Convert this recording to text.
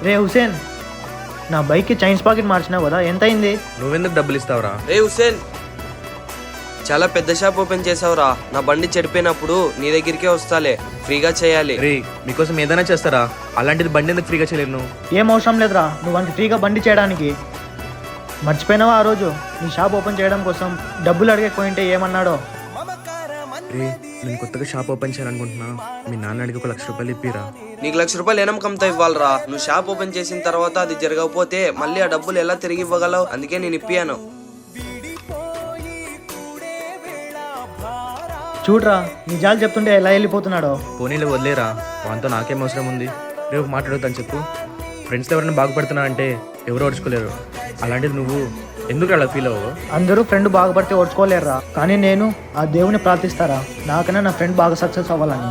రే హుసేన్, నా బైక్కి chains pocket మార్చినావు కదా, ఎంత అయింది? నువ్వెందుకు డబ్బులు ఇస్తావురా? రే హుసేన్, చాలా పెద్ద షాప్ ఓపెన్ చేసావురా. నా బండి చెడిపోయినప్పుడు నీ దగ్గరికే వస్తాలే, ఫ్రీగా చేయాలి. రే మీకోసం ఏదైనా చేస్తారా, అలాంటిది బండి ఎందుకు ఫ్రీగా చేయలేను నువ్వు? ఏం అవసరం లేదురా నువ్వు వానికి ఫ్రీగా బండి చేయడానికి. మర్చిపోయినావా ఆ రోజు నీ షాప్ ఓపెన్ చేయడం కోసం డబ్బులు అడిగకపోయింటే ఏమన్నాడో? రే నేను కొత్తగా షాప్ ఓపెన్ చేయాలనుకుంటున్నా, మీ నాన్న అడిగి ₹1,00,000 ఇప్పిరా. నీకు ₹1,00,000 ఎనమకంతో ఇవ్వాలరా. నువ్వు షాప్ ఓపెన్ చేసిన తర్వాత అది జరగకపోతే మళ్ళీ ఆ డబ్బులు ఎలా తిరిగి ఇవ్వగలవు? అందుకే నేను ఇప్పియాను. చూడరా నిజాలు చెప్తుంటే ఎలా వెళ్ళిపోతున్నాడో. పోనీలు వదిలేరా, వాంతో నాకేం అవసరం ఉంది? రేపు మాట్లాడుతాను చెప్పు. ఫ్రెండ్స్ ఎవరైనా బాగుపడుతున్నా అంటే ఎవరు ఓడ్చుకోలేరు, అలాంటిది నువ్వు ఎందుకు అలా ఫీల్ అవ్వవు? అందరూ ఫ్రెండ్ బాగుపడితే ఓడ్చుకోలేరురా, కానీ నేను ఆ దేవుని ప్రార్థిస్తారా నాకన్నా నా ఫ్రెండ్ బాగా సక్సెస్ అవ్వాలని.